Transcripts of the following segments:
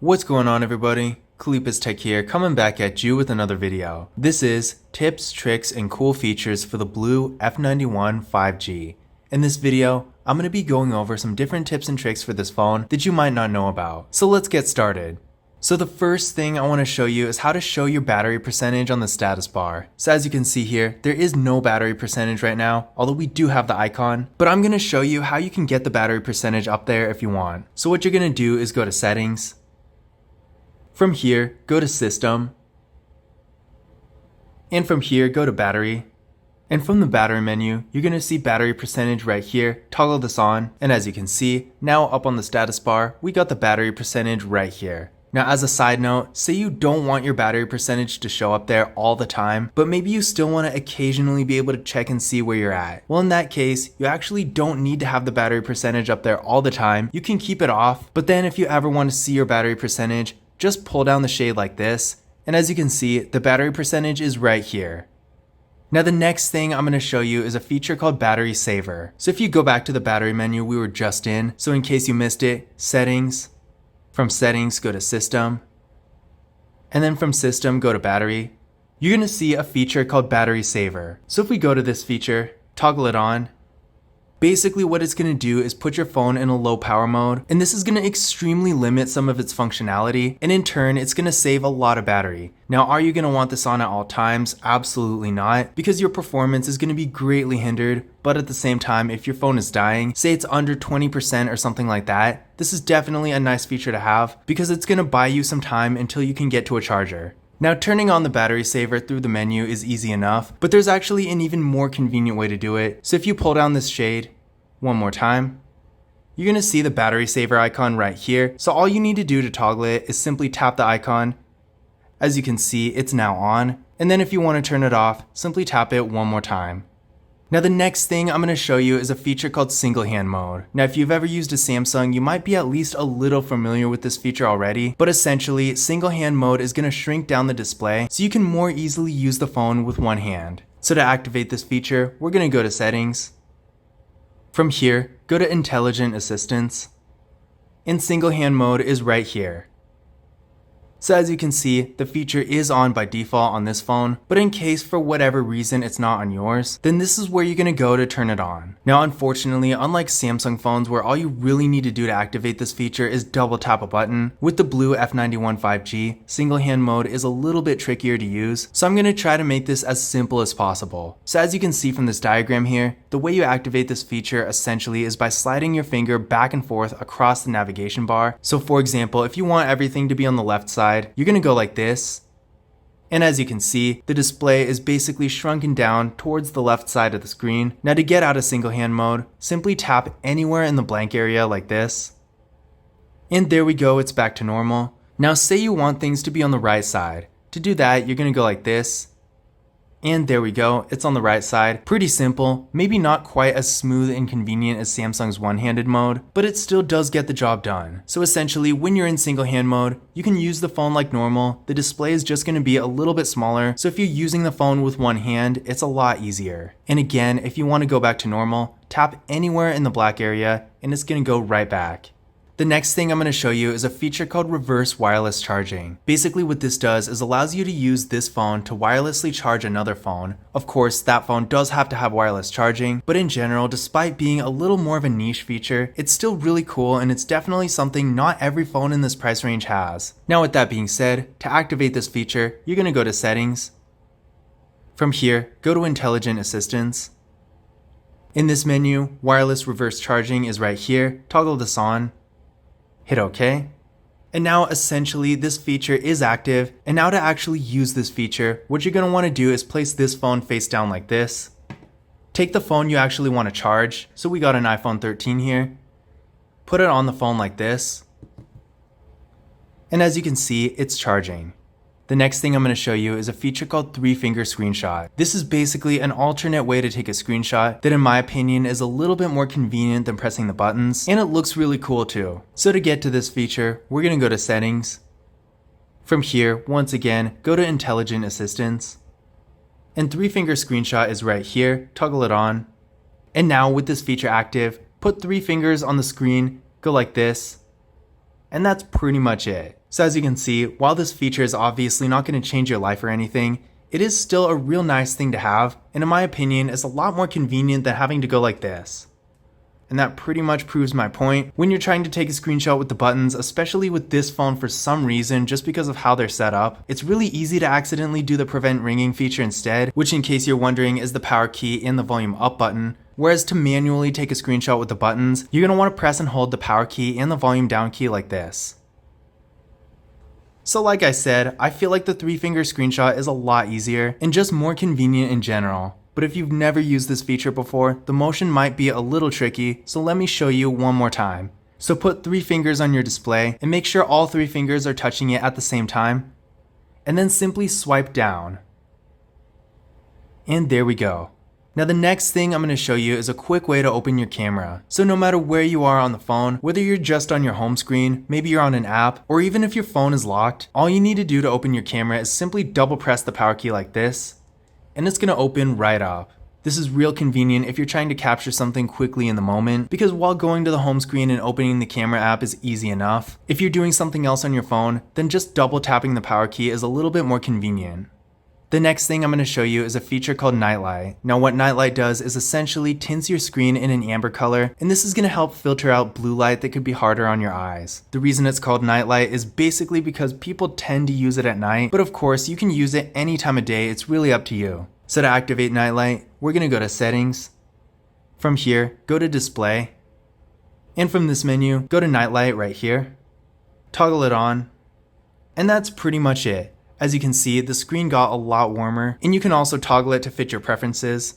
What's going on, everybody? Kalipa's Tech here, coming back at you with another video. This is tips, tricks, and cool features for the BLU F91 5G. In this video, I'm going to be going over some different tips and tricks for this phone that you might not know about. So let's get started. So the first thing I want to show you is how to show your battery percentage on the status bar. So as you can see here, there is no battery percentage right now, although we do have the icon, but I'm going to show you how you can get the battery percentage up there if you want. So what you're going to do is go to settings. From here, go to system. And from here, go to battery. And from the battery menu, you're going to see battery percentage right here. Toggle this on. And as you can see, now up on the status bar, we got the battery percentage right here. Now, as a side note, say you don't want your battery percentage to show up there all the time, but maybe you still want to occasionally be able to check and see where you're at. Well, in that case, you actually don't need to have the battery percentage up there all the time. You can keep it off, but then if you ever want to see your battery percentage, just pull down the shade like this, and as you can see, the battery percentage is right here. Now the next thing I'm going to show you is a feature called Battery Saver. So if you go back to the battery menu we were just in, so in case you missed it, settings. From settings, go to system. And then from system, go to battery. You're going to see a feature called Battery Saver. So if we go to this feature, toggle it on. Basically what it's going to do is put your phone in a low power mode, and this is going to extremely limit some of its functionality, and in turn it's going to save a lot of battery. Now, are you going to want this on at all times? Absolutely not, because your performance is going to be greatly hindered, but at the same time, if your phone is dying, say it's under 20% or something like that, this is definitely a nice feature to have because it's going to buy you some time until you can get to a charger. Now, turning on the battery saver through the menu is easy enough, but there's actually an even more convenient way to do it. So if you pull down this shade one more time, you're going to see the battery saver icon right here. So all you need to do to toggle it is simply tap the icon. As you can see, it's now on. And then if you want to turn it off, simply tap it one more time. Now the next thing I'm going to show you is a feature called single hand mode. Now if you've ever used a Samsung, you might be at least a little familiar with this feature already, but essentially single hand mode is going to shrink down the display so you can more easily use the phone with one hand. So to activate this feature, we're going to go to settings. From here, go to intelligent assistance. And single hand mode is right here. So as you can see, the feature is on by default on this phone, but in case for whatever reason it's not on yours, then this is where you're going to go to turn it on. Now unfortunately, unlike Samsung phones where all you really need to do to activate this feature is double tap a button, with the BLU F91 5G, single hand mode is a little bit trickier to use, so I'm going to try to make this as simple as possible. So as you can see from this diagram here, the way you activate this feature essentially is by sliding your finger back and forth across the navigation bar. So for example, if you want everything to be on the left side, you're going to go like this, and as you can see, the display is basically shrunken down towards the left side of the screen. Now to get out of single hand mode, simply tap anywhere in the blank area like this, and there we go, it's back to normal. Now say you want things to be on the right side. To do that, you're going to go like this, and there we go, it's on the right side. Pretty simple, maybe not quite as smooth and convenient as Samsung's one-handed mode, but it still does get the job done. So essentially, when you're in single hand mode, you can use the phone like normal. The display is just going to be a little bit smaller, so if you're using the phone with one hand, it's a lot easier. And again, if you want to go back to normal, tap anywhere in the black area, and it's going to go right back. The next thing I'm going to show you is a feature called reverse wireless charging. Basically what this does is allows you to use this phone to wirelessly charge another phone. Of course, that phone does have to have wireless charging, but in general, despite being a little more of a niche feature, it's still really cool and it's definitely something not every phone in this price range has. Now with that being said, to activate this feature, you're going to go to settings. From here, go to intelligent assistance. In this menu, wireless reverse charging is right here. Toggle this on. Hit OK. And now essentially this feature is active, and now to actually use this feature, what you're going to want to do is place this phone face down like this. Take the phone you actually want to charge, so we got an iPhone 13 here. Put it on the phone like this. And as you can see, it's charging. The next thing I'm going to show you is a feature called 3-finger screenshot. This is basically an alternate way to take a screenshot that in my opinion is a little bit more convenient than pressing the buttons, and it looks really cool too. So to get to this feature, we're going to go to settings. From here, once again, go to intelligent assistance. And 3-finger screenshot is right here, toggle it on. And now with this feature active, put 3 fingers on the screen, go like this, and that's pretty much it. So as you can see, while this feature is obviously not going to change your life or anything, it is still a real nice thing to have, and in my opinion, is a lot more convenient than having to go like this. And that pretty much proves my point. When you're trying to take a screenshot with the buttons, especially with this phone for some reason, just because of how they're set up, it's really easy to accidentally do the prevent ringing feature instead, which in case you're wondering is the power key and the volume up button. Whereas to manually take a screenshot with the buttons, you're going to want to press and hold the power key and the volume down key like this. So like I said, I feel like the 3-finger screenshot is a lot easier and just more convenient in general. But if you've never used this feature before, the motion might be a little tricky, so let me show you one more time. So put 3 fingers on your display and make sure all 3 fingers are touching it at the same time. And then simply swipe down. And there we go. Now the next thing I'm going to show you is a quick way to open your camera. So no matter where you are on the phone, whether you're just on your home screen, maybe you're on an app, or even if your phone is locked, all you need to do to open your camera is simply double press the power key like this, and it's going to open right up. This is real convenient if you're trying to capture something quickly in the moment, because while going to the home screen and opening the camera app is easy enough, if you're doing something else on your phone, then just double tapping the power key is a little bit more convenient. The next thing I'm going to show you is a feature called Nightlight. Now what Nightlight does is essentially tints your screen in an amber color, and this is going to help filter out blue light that could be harder on your eyes. The reason it's called Nightlight is basically because people tend to use it at night, but of course you can use it any time of day, it's really up to you. So to activate Nightlight, we're going to go to Settings. From here, go to Display. And from this menu, go to Nightlight right here. Toggle it on. And that's pretty much it. As you can see, the screen got a lot warmer, and you can also toggle it to fit your preferences.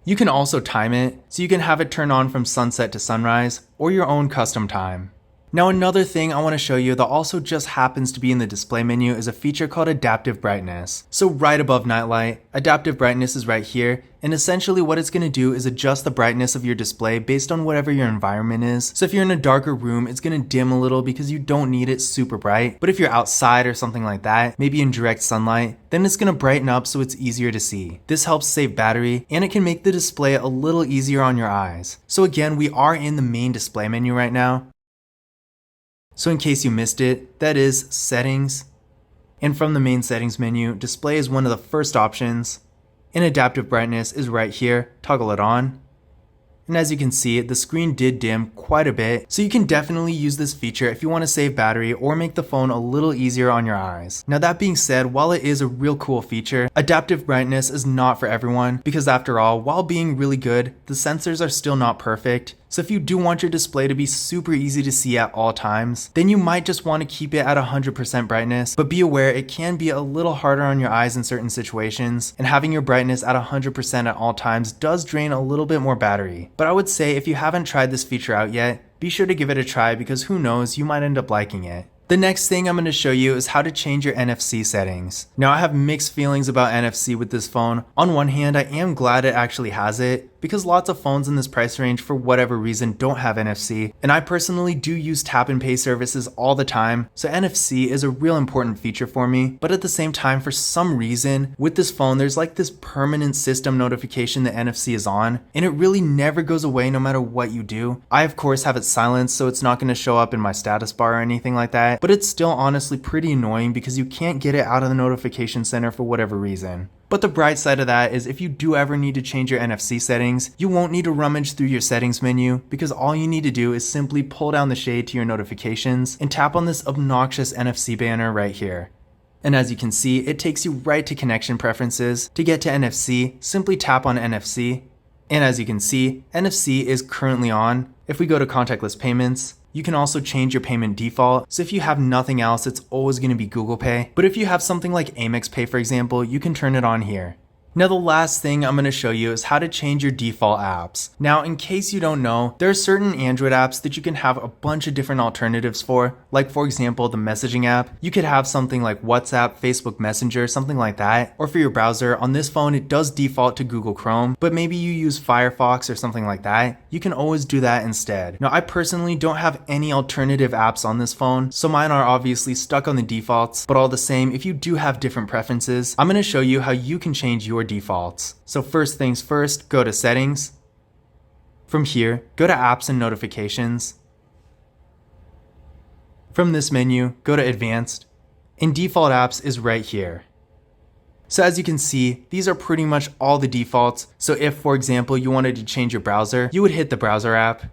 You can also time it, so you can have it turn on from sunset to sunrise, or your own custom time. Now another thing I want to show you that also just happens to be in the display menu is a feature called Adaptive Brightness. So right above Nightlight, Adaptive Brightness is right here, and essentially what it's going to do is adjust the brightness of your display based on whatever your environment is. So if you're in a darker room, it's going to dim a little because you don't need it super bright. But if you're outside or something like that, maybe in direct sunlight, then it's going to brighten up so it's easier to see. This helps save battery, and it can make the display a little easier on your eyes. So again, we are in the main display menu right now. So in case you missed it, that is Settings. And from the main settings menu, display is one of the first options. And adaptive brightness is right here, toggle it on. And as you can see, the screen did dim quite a bit, so you can definitely use this feature if you want to save battery or make the phone a little easier on your eyes. Now that being said, while it is a real cool feature, adaptive brightness is not for everyone, because after all, while being really good, the sensors are still not perfect. So if you do want your display to be super easy to see at all times, then you might just want to keep it at 100% brightness, but be aware it can be a little harder on your eyes in certain situations, and having your brightness at 100% at all times does drain a little bit more battery. But I would say if you haven't tried this feature out yet, be sure to give it a try because who knows, you might end up liking it. The next thing I'm going to show you is how to change your NFC settings. Now I have mixed feelings about NFC with this phone. On one hand, I am glad it actually has it, because lots of phones in this price range for whatever reason don't have NFC, and I personally do use tap and pay services all the time, so NFC is a real important feature for me. But at the same time, for some reason, with this phone there's like this permanent system notification that NFC is on, and it really never goes away no matter what you do. I of course have it silenced, so it's not going to show up in my status bar or anything like that, but it's still honestly pretty annoying because you can't get it out of the notification center for whatever reason. But the bright side of that is if you do ever need to change your NFC settings, you won't need to rummage through your settings menu, because all you need to do is simply pull down the shade to your notifications and tap on this obnoxious NFC banner right here. And as you can see, it takes you right to connection preferences. To get to NFC, simply tap on NFC. And as you can see, NFC is currently on. If we go to contactless payments, you can also change your payment default, so if you have nothing else, it's always going to be Google Pay. But if you have something like Amex Pay, for example, you can turn it on here. Now the last thing I'm going to show you is how to change your default apps. Now in case you don't know, there are certain Android apps that you can have a bunch of different alternatives for, like for example the messaging app. You could have something like WhatsApp, Facebook Messenger, something like that. Or for your browser, on this phone it does default to Google Chrome, but maybe you use Firefox or something like that. You can always do that instead. Now I personally don't have any alternative apps on this phone, so mine are obviously stuck on the defaults, but all the same, if you do have different preferences, I'm going to show you how you can change your defaults. So first things first, go to Settings. From here, go to Apps and Notifications. From this menu, go to Advanced, and Default Apps is right here. So as you can see, these are pretty much all the defaults. So if, for example, you wanted to change your browser, you would hit the browser app.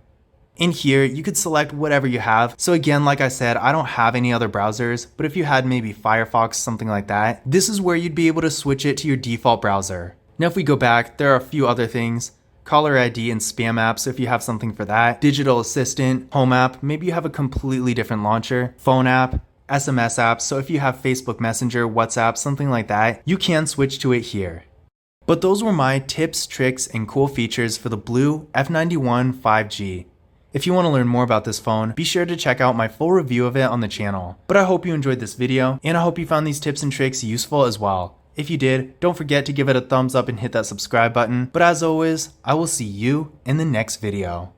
In here, you could select whatever you have. So again, like I said, I don't have any other browsers, but if you had maybe Firefox, something like that, this is where you'd be able to switch it to your default browser. Now if we go back, there are a few other things. Caller ID and spam apps if you have something for that. Digital Assistant, Home app, maybe you have a completely different launcher. Phone app, SMS apps, so if you have Facebook Messenger, WhatsApp, something like that, you can switch to it here. But those were my tips, tricks, and cool features for the BLU F91 5G. If you want to learn more about this phone, be sure to check out my full review of it on the channel. But I hope you enjoyed this video, and I hope you found these tips and tricks useful as well. If you did, don't forget to give it a thumbs up and hit that subscribe button. But as always, I will see you in the next video.